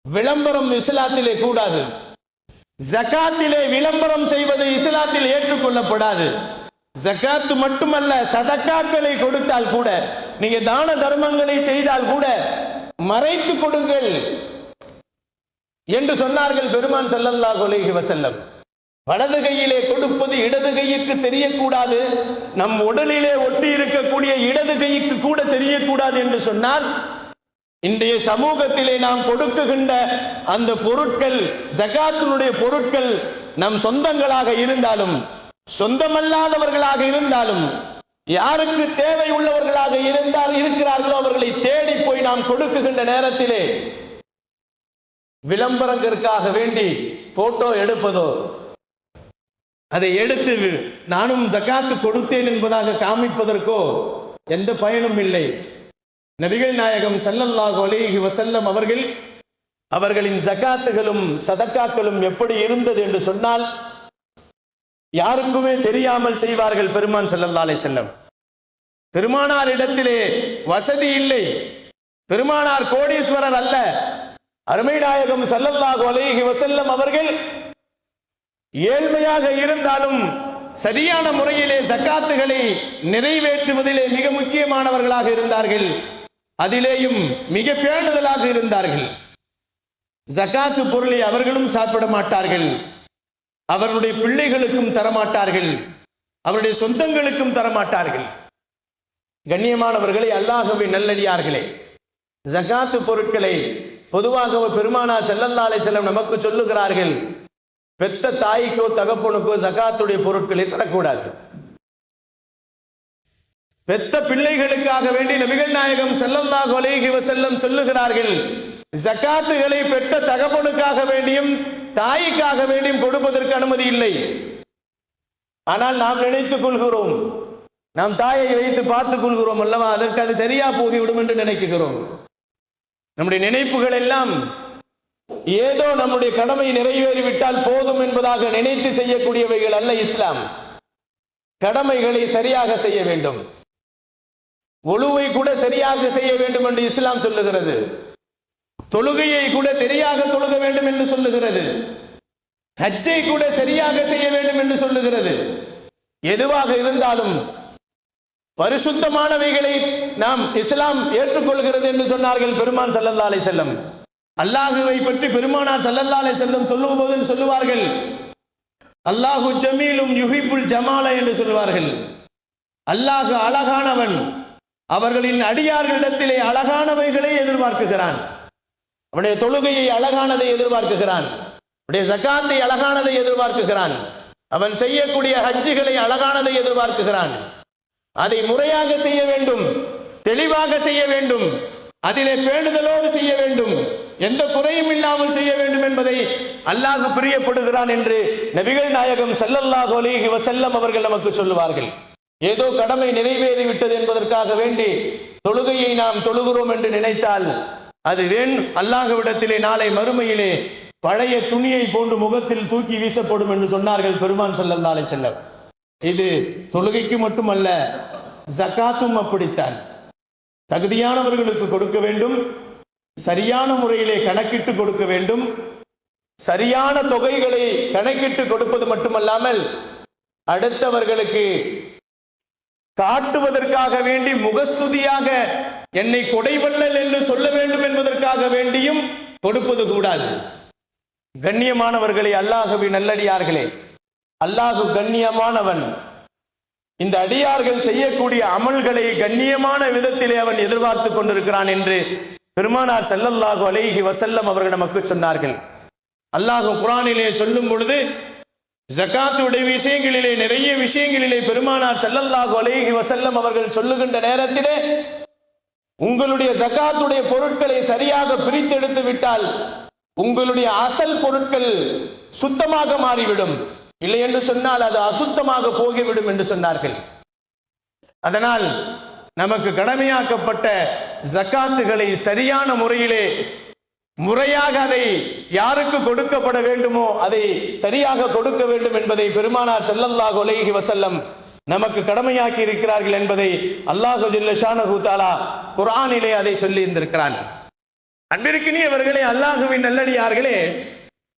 விளம்பரம் இஸ்லாத்திலே கூடாது. ஜகாத்திலே விளம்பரம் செய்வது இஸ்லாத்தில் ஏற்றுக்கொள்ளப்படாது. ஜகாத்து மட்டுமல்ல, சதக்காக்களை கொடுத்தால் கூட, நீங்க தான தர்மங்களை செய்தால் கூட மறைத்து கொடுங்கள் என்று சொன்னார்கள் பெருமான் ஸல்லல்லாஹு அலைஹி வஸல்லம். வலது கையிலே கொடுப்பது இடது கைக்கு தெரியக்கூடாது, நம் உடலிலே ஒட்டி இருக்கக்கூடிய இடது கைக்கு கூட தெரியக்கூடாது என்று சொன்னால், இன்றைய சமூகத்திலே நாம் கொடுக்குகின்ற அந்த பொருட்கள், ஜகாத்தினுடைய பொருட்கள் நம் சொந்தங்களாக இருந்தாலும் சொந்தமல்லாதவர்களாக இருந்தாலும் யாருக்கு தேவை உள்ளவர்களாக இருக்கிறார்களோ அவர்களை தேடி போய் நாம் கொடுக்குகின்ற நேரத்திலே விளம்பரத்திற்காக வேண்டி போட்டோ எடுப்பதோ, அதை எடுத்து நானும் ஜகாத்து கொடுத்தேன் என்பதாக காமிப்பதற்கோ எந்த பயனும் இல்லை. நபிகள் நாயகம் ஸல்லல்லாஹு அலைஹி வஸல்லம் அவர்களின் ஜகாத்துகளும் சதக்காக்களும் எப்படி இருந்தது என்று சொன்னால், யாருக்குமே தெரியாமல் செய்வார்கள். பெருமான் ஸல்லல்லாஹு அலைஹி வஸல்லம் பெருமானார் இடத்திலே வசதி இல்லை, பெருமானார் கோடீஸ்வரர் அல்ல. அருமை நாயகம் ஸல்லல்லாஹு அலைஹி வஸல்லம் அவர்கள் ஏழ்மையாக இருந்தாலும் சரியான முறையிலே ஜகாத்துகளை நிறைவேற்றுவதிலே மிக முக்கியமானவர்களாக இருந்தார்கள். அதிலேயும் மிக பேணுதலாக இருந்தார்கள். ஜகாத்து பொருளை அவர்களும் சாப்பிட மாட்டார்கள், அவருடைய பிள்ளைகளுக்கும் தரமாட்டார்கள், அவருடைய சொந்தங்களுக்கும் தரமாட்டார்கள். கண்ணியமானவர்களை, அல்லாஹ்வின் நல்லடியார்களே, ஜகாத்து பொருட்களை பொதுவாக பெருமானார் ஸல்லல்லாஹு அலைஹி வஸல்லம் நமக்கு சொல்லுகிறார்கள், பெத்த தாய்க்கோ தகப்பனுக்கோ ஜகாத்துடைய பொருட்களை தரக்கூடாது. பெத்த பிள்ளைகளுக்காக வேண்டி நபிகள் நாயகம் ஸல்லல்லாஹு அலைஹி வஸல்லம் சொல்லுகிறார்கள், ஜகாத்துகளை பெற்ற தகப்பனுக்காக வேண்டியும் தாய்க்காக வேண்டியும் கொடுப்பதற்கு அனுமதி இல்லை. ஆனால் நாம் நினைத்துக் கொள்கிறோம், நாம் தாயை வைத்து பார்த்துக் கொள்கிறோம் அல்லவா, அதற்கு அது சரியா போகிவிடும் என்று நினைக்கிறோம். நம்முடைய நினைப்புகள் எல்லாம் ஏதோ நம்முடைய கடமை நிறைவேறிவிட்டால் போதும் என்பதாக நினைத்து செய்யக்கூடியவைகள் அல்ல இஸ்லாம். கடமைகளை சரியாக செய்ய வேண்டும். ஒழுவை கூட சரியாக செய்ய வேண்டும் என்று இஸ்லாம் சொல்லுகிறது. தொழுகையை கூட சரியாக தொழுக வேண்டும் என்று சொல்லுகிறது. ஹஜ்ஜை கூட சரியாக செய்ய வேண்டும் என்று சொல்லுகிறது. எதுவாக இருந்தாலும் பரிசுத்தமானவைகளை நாம் இஸ்லாம் ஏற்றுக்கொள்கிறது என்று சொன்னார்கள் பெருமான் ஸல்லல்லாஹு அலைஹி வஸல்லம். அல்லாஹுவை பற்றி பெருமானார் ஸல்லல்லாஹு அலைஹி வஸல்லம் சொல்லும்போது சொல்லுவார்கள், அல்லாஹு ஜமீலும் யுஹிப்புல் ஜமால என்று சொல்வார்கள். அல்லாஹ் அழகானவன், அவர்களின் அடியார்களிடத்திலே அழகானவைகளை எதிர்பார்க்குகிறான். அவனுடைய தொழுகையை அழகானதை எதிர்பார்க்குகிறான், அவனுடைய ஜகாத்தை அழகானதை எதிர்பார்க்குகிறான், அவன் செய்யக்கூடிய ஹஜ்ஜுகளை அழகானதை எதிர்பார்க்குகிறான். அதை முறையாக செய்ய வேண்டும், தெளிவாக செய்ய வேண்டும், அதிலே பேணுதலோடு செய்ய வேண்டும், எந்த குறையும் இல்லாமல் செய்ய வேண்டும் என்பதை அல்லாஹ் பிரியப்படுகிறான் என்று நபிகள் நாயகம் ஸல்லல்லாஹு அலைஹி வஸல்லம் அவர்கள் நமக்கு சொல்லுவார்கள். ஏதோ கடமை நிறைவேறிவிட்டது என்பதற்காக வேண்டி தொழுகையை நாம் தொழுகிறோம் என்று நினைத்தால் அது அல்லாஹ்விடத்திலே நாளை மறுமையிலே பழைய துணியை போன்று முகத்தில் தூக்கி வீசப்படும் என்று சொன்னார்கள் பெருமான் ஸல்லல்லாஹு அலைஹி வஸல்லம். இது தொழுகைக்கு மட்டுமல்ல, ஜகாத்தும் அப்படித்தான். தகுதியானவர்களுக்கு கொடுக்க வேண்டும், சரியான முறையிலே கணக்கிட்டு கொடுக்க வேண்டும். சரியான தொகைகளை கணக்கிட்டு கொடுப்பது மட்டுமல்லாமல் அடுத்தவர்களுக்கு காட்டுவதற்காக வேண்டி முகஸ்துதியாக என்னை கொடைவள்ளல் என்று சொல்ல வேண்டும் என்பதற்காக வேண்டியும் கொடுப்பது கூடாது. கண்ணியமானவர்களே, அல்லாஹ்வின் நல்லடியார்களே, அல்லாஹ் கண்ணியமானவன். இந்த அடியார்கள் செய்யக்கூடிய அமல்களை கண்ணியமான விதத்திலே அவன் எதிர்பார்த்து கொண்டிருக்கிறான் என்று பெருமானார் ஸல்லல்லாஹு அலைஹி வஸல்லம் அவர்கள் நமக்கு சொன்னார்கள். அல்லாஹ் குர்ஆனிலே சொல்லும் பொழுது ஜகாத்துடைய விஷயங்களிலே நிறைய விஷயங்களிலே பெருமானார் ஸல்லல்லாஹு அலைஹி வஸல்லம் அவர்கள் சொல்லுகின்ற நேரத்திலே உங்களுடைய ஜகாத்துடைய பொருட்களை சரியாக பிரித்தெடுத்து விட்டால் உங்களுடைய அசல் பொருட்கள் சுத்தமாக மாறிவிடும், இல்லை என்று சொன்னால் அது அசுத்தமாக போகிவிடும் என்று சொன்னார்கள். அதனால் நமக்கு கடமையாக்கப்பட்ட ஜகாத்துகளை சரியான முறையிலே முறையாக அதை யாருக்கு கொடுக்கப்பட வேண்டுமோ அதை சரியாக கொடுக்க வேண்டும் என்பதை பெருமானார் ஸல்லல்லாஹு அலைஹி வஸல்லம் நமக்கு கடமையாக்கி இருக்கிறார்கள் என்பதை அல்லாஹ் ஜல்ல ஷானஹு தஆலா குர்ஆனிலே அதை சொல்லி இருந்திருக்கிறான். அன்பிற்கினியவர்களே, அல்லாஹ்வின் நல்லடியார்களே,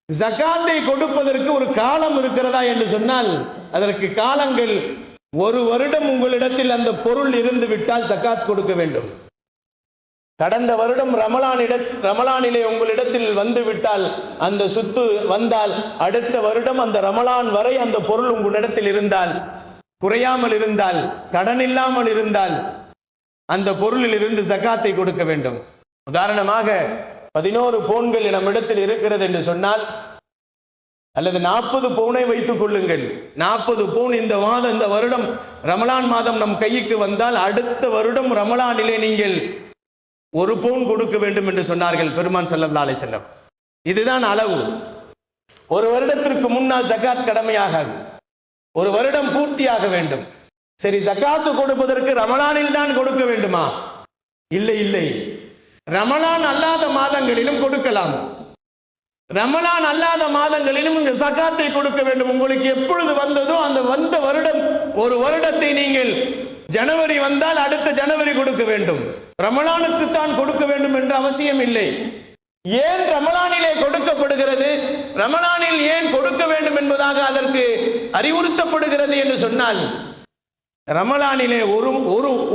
ஜகாத்தை கொடுப்பதற்கு ஒரு காலம் இருக்கிறதா என்று சொன்னால் அதற்கு காலங்கள், ஒரு வருடம் உங்களிடத்தில் அந்த பொருள் இருந்து விட்டால் ஜகாத் கொடுக்க வேண்டும். கடந்த வருடம் ரமலானிலே உங்களிடத்தில் வந்து விட்டால், அந்த சொத்து வந்தால் அடுத்த வருடம் அந்த ரமலான் வரை அந்த பொருள் உங்களிடத்தில் இருந்தால், குறையாமல் இருந்தால், கடன் இல்லாமல் இருந்தால் அந்த பொருளில் இருந்து ஜகாத்தை கொடுக்க வேண்டும். உதாரணமாக 11 பவுன்கள் நம்மிடத்தில் இருக்கிறது என்று சொன்னால், அல்லது 40 பவுனை வைத்துக் கொள்ளுங்கள். 40 பவுன் இந்த வருடம் ரமலான் மாதம் நம் கைக்கு வந்தால் அடுத்த வருடம் ரமலானிலே நீங்கள் 1 பவுன் கொடுக்க வேண்டும் என்று சொன்னார்கள் பெருமான் ஸல்லல்லாஹு அலைஹி வஸல்லம். இதுதான் அளவு. ஒரு வருடத்திற்கு முன்னால் ஜகாத் கடமையாகாது, ஒரு வருடம் பூர்த்தியாக வேண்டும். சரி, ஜகாத்து கொடுப்பதற்கு ரமலானில் தான் கொடுக்க வேண்டுமா? இல்லை இல்லை, ரமலான் அல்லாத மாதங்களிலும் கொடுக்கலாம். ரமலான் அல்லாத மாதங்களிலும் இந்த ஜகாத்தை கொடுக்க வேண்டும். உங்களுக்கு எப்பொழுது வந்ததோ அந்த வந்த வருடம், ஒரு வருடத்தை நீங்கள் ஜனவரி வந்தால் அடுத்த ஜனவரி கொடுக்க வேண்டும். ரமலானுக்கு தான் கொடுக்க வேண்டும் என்ற அவசியம் இல்லை. ஏன் ரமலானிலே கொடுக்கப்படுகிறது, ரமலானில் ஏன் கொடுக்க வேண்டும் என்பதாக அதற்கு அறிவுறுத்தப்படுகிறது என்று சொன்னால், ரமலானிலே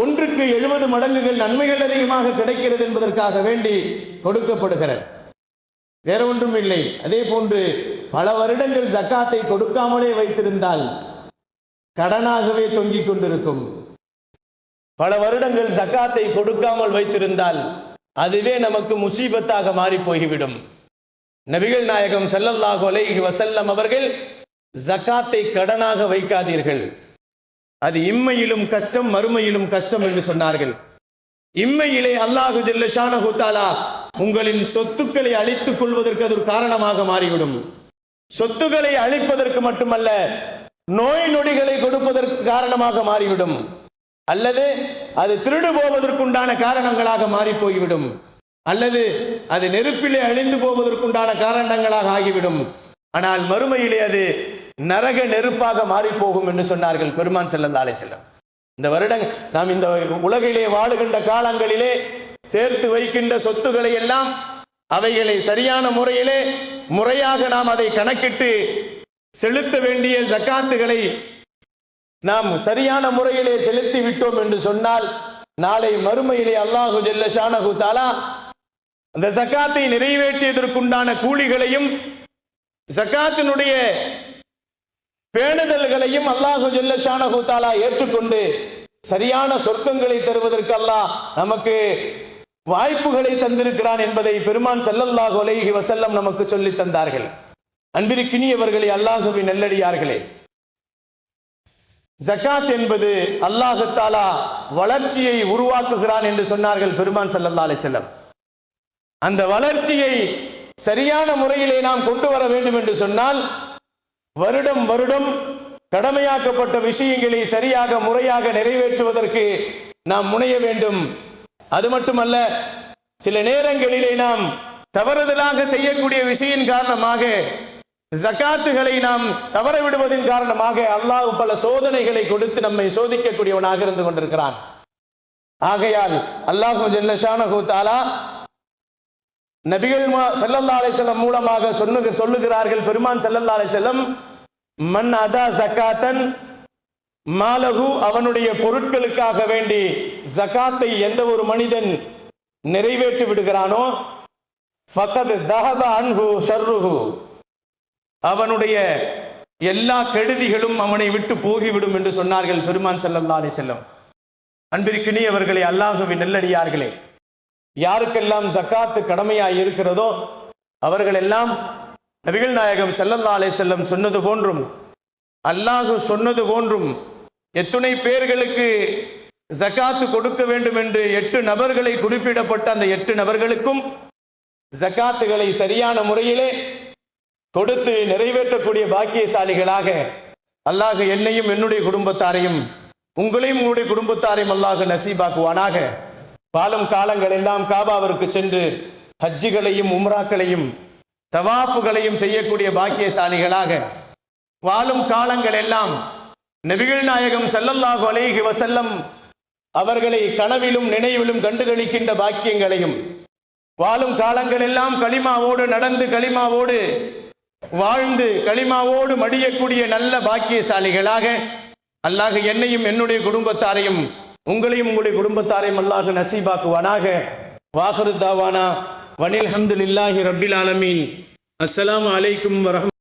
ஒன்றுக்கு 70 மடங்குகள் நன்மைகள் அதிகமாக கிடைக்கிறது என்பதற்காக வேண்டி கொடுக்கப்படுகிறது, வேற ஒன்றும் இல்லை. அதே போன்று பல வருடங்கள் ஜக்காத்தை கொடுக்காமலே வைத்திருந்தால் கடனாகவே தொங்கிக் கொண்டிருக்கும். பல வருடங்கள் ஜக்காத்தை கொடுக்காமல் வைத்திருந்தால் அதுவே நமக்கு முசீபத்தாக மாறி போய்விடும். நபிகள் நாயகம் ஸல்லல்லாஹு அலைஹி வஸல்லம் அவர்கள் ஜக்காத்தை கடனாக வைக்காதீர்கள், அது இம்மையிலும் கஷ்டம் மறுமையிலும் கஷ்டம் என்று சொன்னார்கள். இம்மையிலே அல்லாஹ் ஜல்ல ஷானஹு தஆலா உங்களின் சொத்துக்களை அழித்துக் கொள்வதற்கு அது ஒரு காரணமாக மாறிவிடும். சொத்துக்களை அழிப்பதற்கு மட்டுமல்ல, நோய் நொடிகளை கொடுப்பதற்கு காரணமாக மாறிவிடும், அல்லது அது திருடு போவதற்குண்டான காரணங்களாக மாறி போய்விடும், அல்லது அது நெருப்பிலே அழிந்து போவதற்குண்டான காரணங்களாக ஆகிவிடும். ஆனால் மறுமையிலே அது நரக நெருப்பாக மாறி போகும் என்று சொன்னார்கள் பெருமான் ஸல்லல்லாஹு அலைஹி வஸல்லம். இந்த வருடங்கள் நாம் இந்த உலகிலே வாழுகின்ற காலங்களிலே சேர்த்து வைக்கின்ற சொத்துக்களை எல்லாம் அவைகளை சரியான முறையிலே முறையாக நாம் அதை கணக்கிட்டு செலுத்த வேண்டிய ஜக்காத்துகளை நாம் சரியான முறையிலே செலுத்தி விட்டோம் என்று சொன்னால், நாளை மறுமையிலே அல்லாஹ் ஜல்ல ஷானஹு தஆலா அந்த ஜக்காத்தை நிறைவேற்றியதற்குண்டான கூலிகளையும் ஜக்காத்தினுடைய பேணுதல்களையும் அல்லாஹ் ஜல்ல ஷானஹு தஆலா ஏற்றுக்கொண்டு சரியான சொர்க்கங்களை தருவதற்கு அல்லாஹ் நமக்கு வாய்ப்புகளை தந்திருக்கிறான் என்பதை பெருமான் ஸல்லல்லாஹு அலைஹி வஸல்லம் நமக்கு சொல்லி தந்தார்கள். அன்பிற்கினியவர்களே, அல்லாஹ்வின் நல்லடியார்களே, ஜகாத் என்பது அல்லாஹ் தஆலா வளர்ச்சியை உருவாக்குகிறான் என்று சொன்னார்கள் பெருமான் ஸல்லல்லாஹு அலைஹி வஸல்லம். அந்த வளர்ச்சியை சரியான முறையிலே நாம் கொண்டு வர வேண்டும் என்று சொன்னால், வருடம் வருடம் கடமையாக்கப்பட்ட விஷயங்களை சரியாக முறையாக நிறைவேற்றுவதற்கு நாம் முனைய வேண்டும். அது மட்டுமல்ல, சில நேரங்களிலே நாம் தவறுதலாக செய்யக்கூடிய விஷயம் காரணமாக, ஜகாத்துகளை நாம் தவற விடுவதன் காரணமாக அல்லாஹ் பல சோதனைகளை கொடுத்து நம்மை சோதிக்கக்கூடியவனாக இருந்து கொண்டிருக்கிறான். ஆகையால் அல்லாஹ் ஜல்ல ஷானஹு தஆலா நபிகள் ஸல்லல்லாஹு அலைஹி வஸல்லம் மூலமாக சொல்லுகிறார்கள். பெருமான் ஸல்லல்லாஹு அலைஹி வஸல்லம், மன் அதா ஜகாத்தன் மாலஹு, அவனுடைய பொருட்களுக்காக வேண்டி ஜகாத்தை எந்த ஒரு மனிதன் நிறைவேற்றி விடுகிறானோ, ஃபகத் தஹப அன்ஹு ஷர்ருஹு, அவனுடைய எல்லா கெடுதிகளும் அவனை விட்டு போகிவிடும் என்று சொன்னார்கள் பெருமான் ஸல்லல்லாஹு அலைஹி வஸல்லம். அன்பிற்கினியவர்களே, அல்லாஹ்வின் நல்லடியார்களே, யாருக்கெல்லாம் ஜக்காத்து கடமையாய் இருக்கிறதோ அவர்கள் எல்லாம் நபிகள் நாயகம் ஸல்லல்லாஹு அலைஹி வஸல்லம் சொன்னது போன்றும் அல்லாஹ் சொன்னது போன்றும் எத்துணை பேர்களுக்கு ஜக்காத்து கொடுக்க வேண்டும் என்று 8 நபர்களை குறிப்பிடப்பட்ட அந்த 8 நபர்களுக்கும் ஜக்காத்துகளை சரியான முறையிலே கொடுத்து நிறைவேற்றக்கூடிய பாக்கியசாலிகளாக அல்லாஹ் என்னையும் என்னுடைய குடும்பத்தாரையும் உங்களையும் உங்களுடைய குடும்பத்தாரையும் அல்லாஹ் நசீபாக்குவானாக. வாழும் காலங்கள் எல்லாம் காபாவிற்கு சென்று ஹஜ்ஜுகளையும் உம்ராக்களையும் தவாஃபுகளையும் செய்யக்கூடிய பாக்கியசாலிகளாக, வாழும் காலங்கள் எல்லாம் நபிகள் நாயகம் ஸல்லல்லாஹு அலைஹி வஸல்லம் அவர்களை கனவிலும் நினைவிலும் கண்டுகளிக்கின்ற பாக்கியங்களையும், வாழும் காலங்கள் எல்லாம் களிமாவோடு நடந்து களிமாவோடு வாழ்ந்து களிமாவோடு மடியக்கூடிய நல்ல பாக்கியசாலிகளாக அல்லாஹ் என்னையும் என்னுடைய குடும்பத்தாரையும் உங்களையும் உங்களுடைய குடும்பத்தாரையும் அல்லாஹ் நசீபாக்குவானாக. வாஹிரு தாவானா வனில் ஹம்துலில்லாஹி ரப்பில் ஆலமீன். அஸ்ஸலாமு அலைக்கும் வரஹ்மத்துல்லாஹி